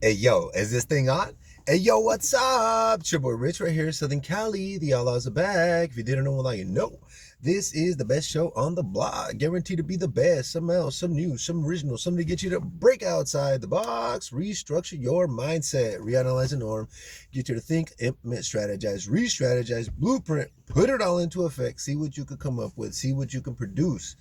Hey yo, is this thing on? Hey yo, what's up? It's your boy Rich right here, Southern Cali. The Outlaws are back. If you didn't know, well, now you know. This is the best show on the block, guaranteed to be the best. Some else, some new, some original, something to get you to break outside the box, restructure your mindset, reanalyze the norm, get you to think, implement, strategize, re-strategize, blueprint, put it all into effect, see what you could come up with, see what you can produce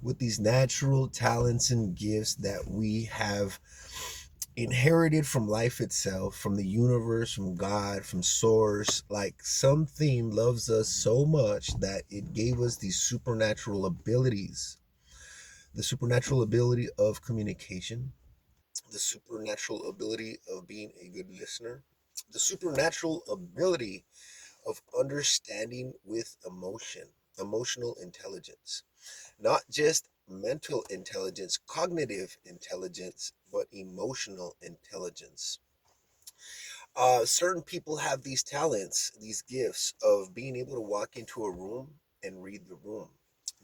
with these natural talents and gifts that we have inherited from life itself, from the universe, from God, from source. Like something loves us so much that it gave us these supernatural abilities. The supernatural ability of communication, the supernatural ability of being a good listener, the supernatural ability of understanding with emotion, emotional intelligence, not just mental intelligence, cognitive intelligence, but emotional intelligence. Certain people have these talents, these gifts of being able to walk into a room and read the room,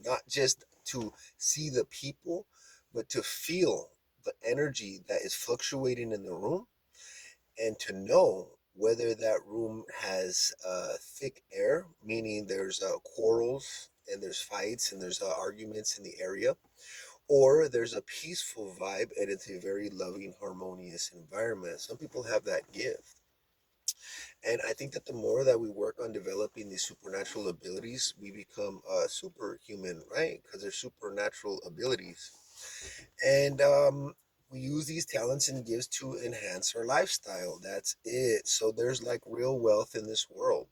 not just to see the people, but to feel the energy that is fluctuating in the room and to know whether that room has thick air, meaning there's quarrels and there's fights and there's arguments in the area, or there's a peaceful vibe and it's a very loving, harmonious environment. Some people have that gift. And I think that the more that we work on developing these supernatural abilities, we become superhuman, right? Because they're supernatural abilities. And we use these talents and gifts to enhance our lifestyle. That's it. So there's like real wealth in this world.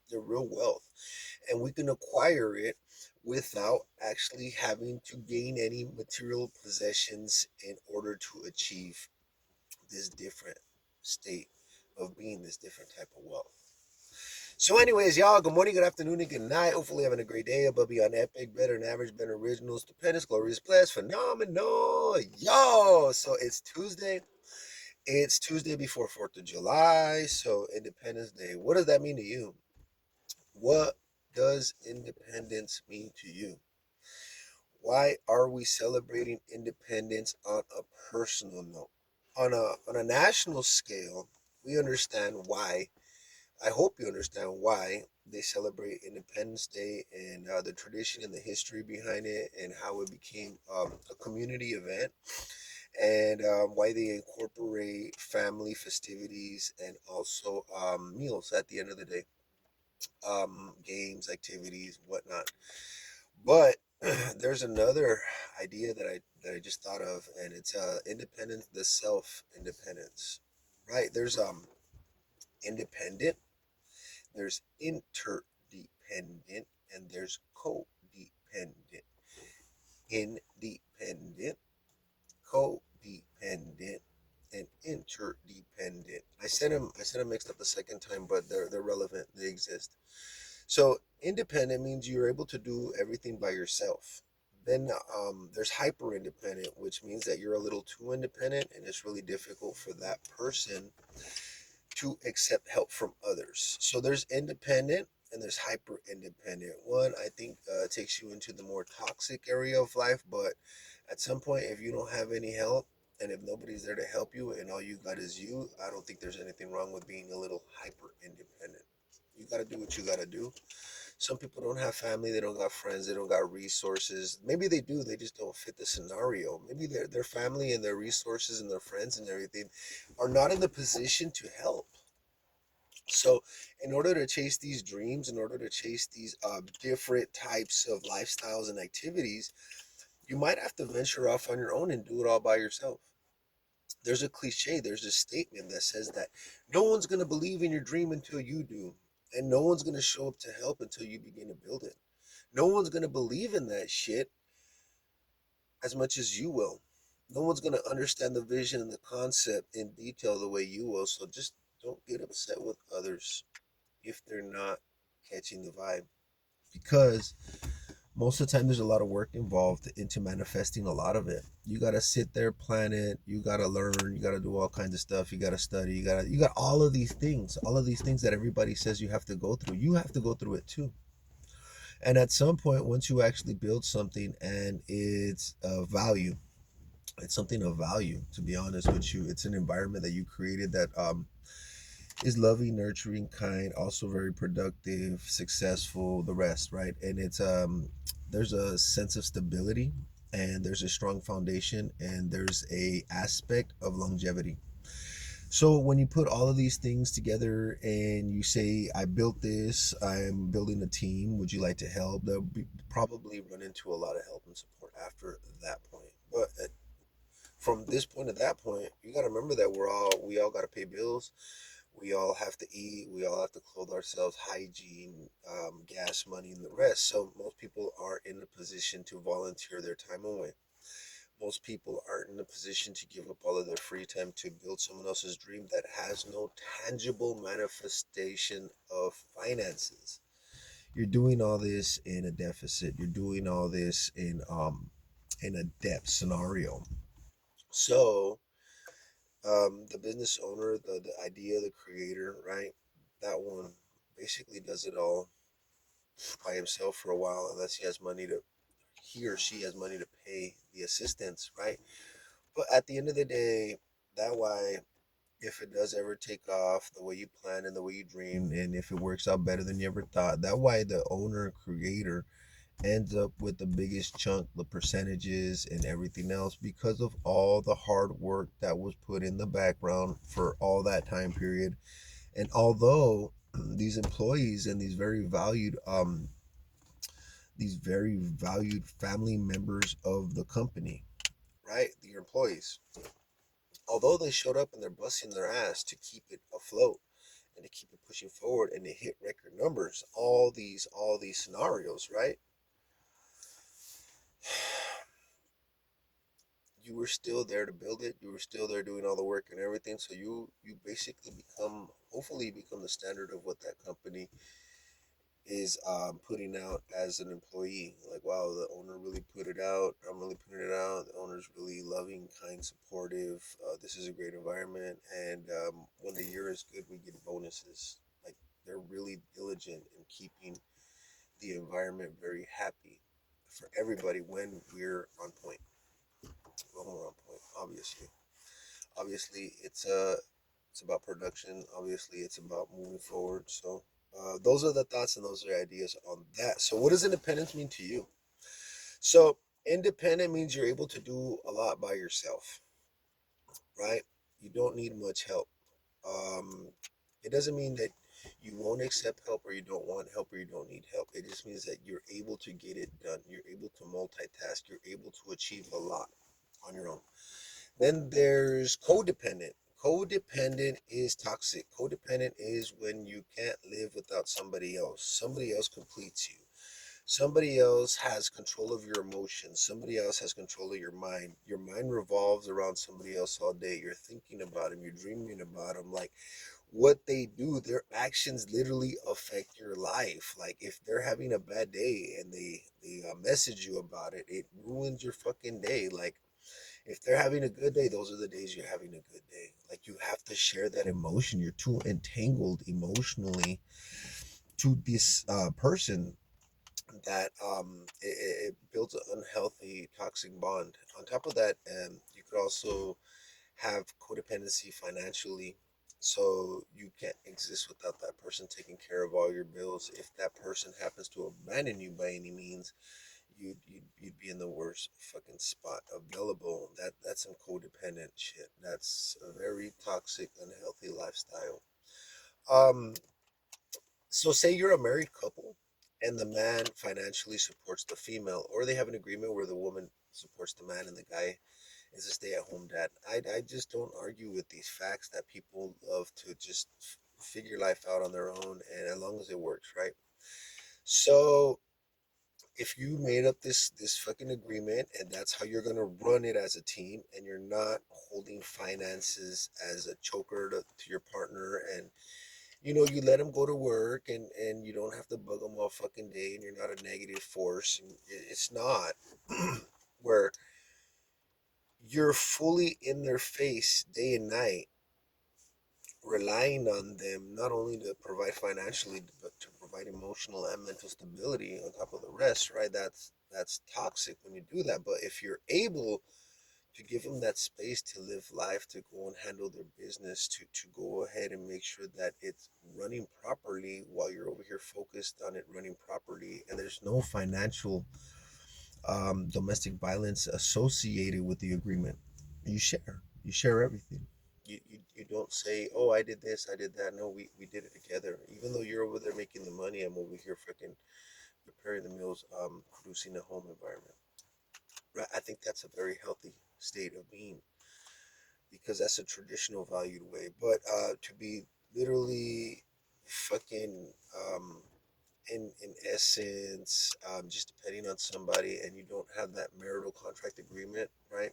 The real wealth. And we can acquire it without actually having to gain any material possessions in order to achieve this different state of being, this different type of wealth. So, anyways, y'all, good morning, good afternoon, and good night. Hopefully, having a great day above beyond epic, better than average, better original, stupendous, glorious, blessed, phenomenal. Yo, so it's Tuesday. It's Tuesday before 4th of July. So, Independence Day. What does that mean to you? What does independence mean to you? Why are we celebrating independence on a personal note? On a national scale, we understand why. I hope you understand why they celebrate Independence Day and the tradition and the history behind it and how it became a community event and why they incorporate family festivities and also meals at the end of the day, games, activities, whatnot. But there's another idea that I just thought of, and it's independence, the self independence, right? There's independent, there's interdependent, and there's codependent. Independent, codependent, and interdependent. I said them mixed up the second time, but they're relevant. They exist. So independent means you're able to do everything by yourself. Then there's hyper independent, which means that you're a little too independent, and it's really difficult for that person to accept help from others. So there's independent and there's hyper independent. One, I think, takes you into the more toxic area of life, but at some point, if you don't have any help and if nobody's there to help you and all you got is you, I don't think there's anything wrong with being a little hyper independent. You got to do what you got to do. Some people don't have family, they don't got friends, they don't got resources. Maybe they do, they just don't fit the scenario. Maybe their family and their resources and their friends and everything are not in the position to help. So, in order to chase these dreams, in order to chase these different types of lifestyles and activities, you might have to venture off on your own and do it all by yourself. There's a cliche, there's a statement that says that no one's going to believe in your dream until you do, and no one's going to show up to help until you begin to build it. No one's going to believe in that shit as much as you will. No one's going to understand the vision and the concept in detail the way you will. So just don't get upset with others if they're not catching the vibe, because most of the time there's a lot of work involved into manifesting a lot of it. You got to sit there, plan it, you got to learn, you got to do all kinds of stuff, you got to study, you got all of these things that everybody says you have to go through. You have to go through it too. And at some point, once you actually build something and it's of value, It's something of value, to be honest with you. It's an environment that you created that is loving, nurturing, kind, also very productive, successful, the rest, right? And it's there's a sense of stability, and there's a strong foundation, and there's a aspect of longevity. So when you put all of these things together and you say, I built this, I'm building a team, would you like to help? They'll probably run into a lot of help and support after that point. But from this point to that point, you got to remember that we all got to pay bills. We all have to eat. We all have to clothe ourselves, hygiene, gas money, and the rest. So most people aren't in a position to volunteer their time away. Most people aren't in a position to give up all of their free time to build someone else's dream that has no tangible manifestation of finances. You're doing all this in a deficit. You're doing all this in a debt scenario. So the business owner, the idea, the creator, right? That one basically does it all by himself for a while, unless he or she has money to pay the assistants, right? But at the end of the day, that why, if it does ever take off the way you planned and the way you dreamed, and if it works out better than you ever thought, that why the owner creator ends up with the biggest chunk, the percentages and everything else, because of all the hard work that was put in the background for all that time period. And although these employees and these very valued family members of the company, right, your employees, although they showed up and they're busting their ass to keep it afloat and to keep it pushing forward and to hit record numbers, all these scenarios, right? You were still there to build it. You were still there doing all the work and everything. So you basically hopefully become the standard of what that company is putting out as an employee. Like, wow, the owner really put it out. I'm really putting it out. The owner's really loving, kind, supportive. This is a great environment. And when the year is good, we get bonuses. Like, they're really diligent in keeping the environment very happy for everybody when we're on point. When we're on point, obviously. Obviously, it's about production. Obviously, it's about moving forward. So those are the thoughts and those are the ideas on that. So what does independence mean to you? So independent means you're able to do a lot by yourself, right? You don't need much help. Um, it doesn't mean that you won't accept help or you don't want help or you don't need help. It just means that you're able to get it done. You're able to multitask. You're able to achieve a lot on your own. Then there's codependent. Codependent is toxic. Codependent is when you can't live without somebody else. Somebody else completes you. Somebody else has control of your emotions. Somebody else has control of your mind. Your mind revolves around somebody else all day. You're thinking about them. You're dreaming about them. Like, what they do, their actions literally affect your life. Like, if they're having a bad day and they message you about it, it ruins your fucking day. Like, if they're having a good day, those are the days you're having a good day. Like, you have to share that emotion. You're too entangled emotionally to this person that it builds an unhealthy, toxic bond. On top of that, you could also have codependency financially. So you can't exist without that person taking care of all your bills. If that person happens to abandon you by any means, you'd be in the worst fucking spot available. That's some codependent shit. That's a very toxic, unhealthy lifestyle. Um, so say you're a married couple and the man financially supports the female, or they have an agreement where the woman supports the man and the guy is a stay-at-home dad. I just don't argue with these facts that people love to just figure life out on their own, and as long as it works, right? So if you made up this fucking agreement and that's how you're gonna run it as a team, and you're not holding finances as a choker to your partner, and you let them go to work, and you don't have to bug them all fucking day, and you're not a negative force, and it's not where you're fully in their face day and night, relying on them not only to provide financially but to provide emotional and mental stability on top of the rest, right? That's toxic when you do that. But if you're able to give them that space to live life, to go and handle their business, to go ahead and make sure that it's running properly while you're over here focused on it running properly, and there's no financial domestic violence associated with the agreement. You share everything. You don't say, oh, I did this, I did that. No, we did it together. Even though you're over there making the money, I'm over here freaking preparing the meals, producing a home environment. Right? I think that's a very healthy state of being, because that's a traditional valued way. But to be literally fucking in essence just depending on somebody, and you don't have that marital contract agreement, right?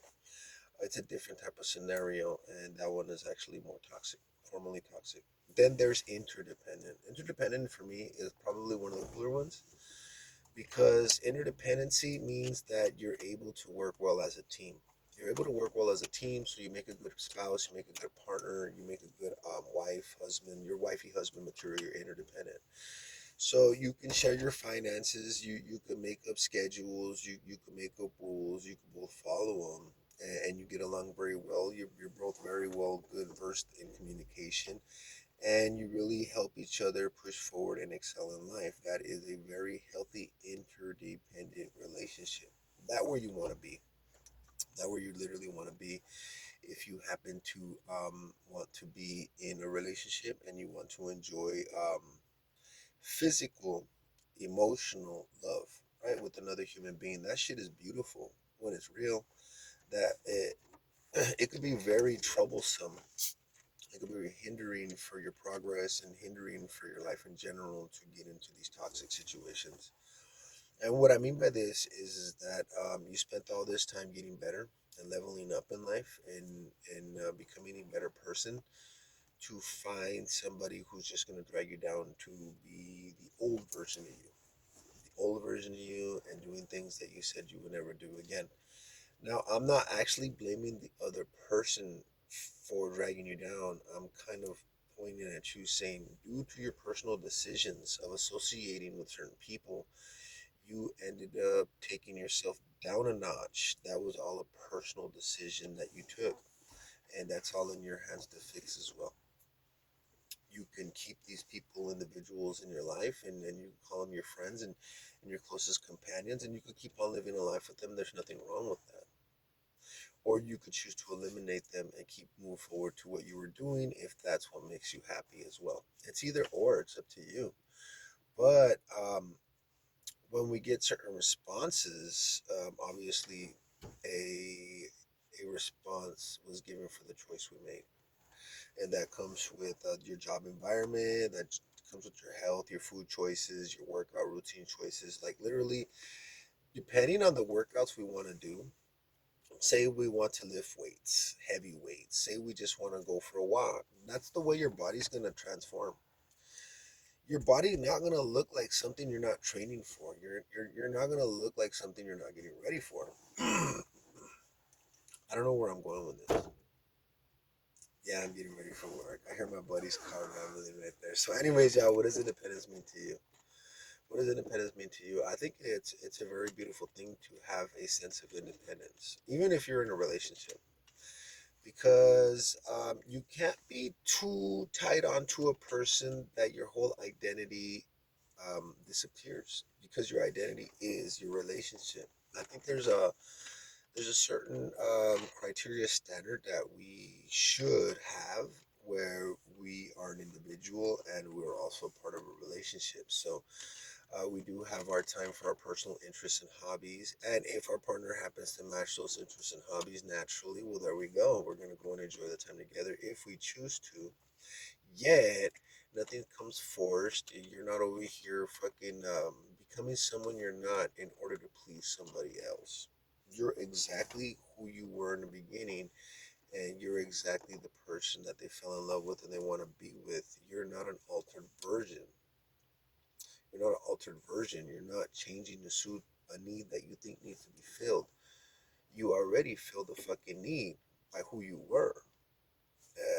It's a different type of scenario, and that one is actually more toxic, formally toxic. Then there's interdependent. Interdependent for me is probably one of the cooler ones, because interdependency means that you're able to work well as a team. You're able to work well as a team, so you make a good spouse, you make a good partner, you make a good wife, husband, your wifey husband material. You're interdependent, so you can share your finances. You can make up schedules. You can make up rules. You can both follow them, and you get along very well. You're both very well good versed in communication, and you really help each other push forward and excel in life. That is a very healthy interdependent relationship. That where you want to be. That where you literally want to be. If you happen to want to be in a relationship and you want to enjoy physical, emotional love, right, with another human being. That shit is beautiful when it's real. That it could be very troublesome. It could be very hindering for your progress and hindering for your life in general to get into these toxic situations. And what I mean by this is that you spent all this time getting better and leveling up in life, and becoming a better person, to find somebody who's just going to drag you down to be the old version of you, old version of you, and doing things that you said you would never do again. Now, I'm not actually blaming the other person for dragging you down. I'm kind of pointing at you, saying, due to your personal decisions of associating with certain people, you ended up taking yourself down a notch. That was all a personal decision that you took, and that's all in your hands to fix as well. You can keep these people, individuals in your life, and you can call them your friends and your closest companions, and you could keep on living a life with them. There's nothing wrong with that. Or you could choose to eliminate them and keep move forward to what you were doing, if that's what makes you happy as well. It's either or, it's up to you. But when we get certain responses, obviously a a response was given for the choice we made, and that comes with your job environment. That comes with your health, your food choices, your workout routine choices. Like literally, depending on the workouts we want to do. Say we want to lift weights, heavy weights. Say we just want to go for a walk. That's the way your body's gonna transform. Your body not gonna look like something you're not training for. You're not gonna look like something you're not getting ready for. I don't know where I'm going with this. Yeah, I'm getting ready for work. I hear my buddy's car rumbling right there. So, anyways, y'all, what does independence mean to you? What does independence mean to you? I think it's a very beautiful thing to have a sense of independence, even if you're in a relationship, because you can't be too tied onto a person that your whole identity disappears, because your identity is your relationship. I think there's a certain criteria standard that we should have, where we are an individual and we're also part of a relationship. So we do have our time for our personal interests and hobbies, and if our partner happens to match those interests and hobbies naturally, well, there we go. We're gonna go and enjoy the time together if we choose to. Yet, nothing comes forced. You're not over here fucking becoming someone you're not in order to please somebody else. You're exactly who you were in the beginning, and you're exactly the person that they fell in love with and they want to be with. You're not an altered version. You're not an altered version. You're not changing to suit a need that you think needs to be filled. You already filled the fucking need by who you were.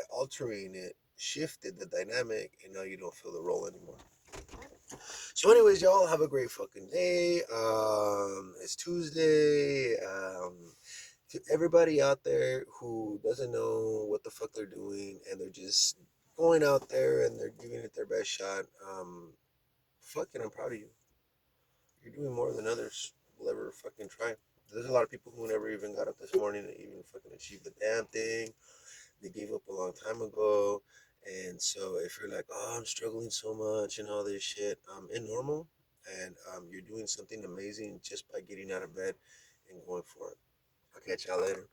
Altering it shifted the dynamic, and now you don't fill the role anymore. So, anyways, y'all have a great fucking day. It's Tuesday. To everybody out there who doesn't know what the fuck they're doing and they're just going out there and they're giving it their best shot, fucking, I'm proud of you. You're doing more than others will ever fucking try. There's a lot of people who never even got up this morning and even fucking achieved the damn thing. They gave up a long time ago. And so if you're like, oh, I'm struggling so much and all this shit, it's normal. And you're doing something amazing just by getting out of bed and going for it. I'll catch y'all later.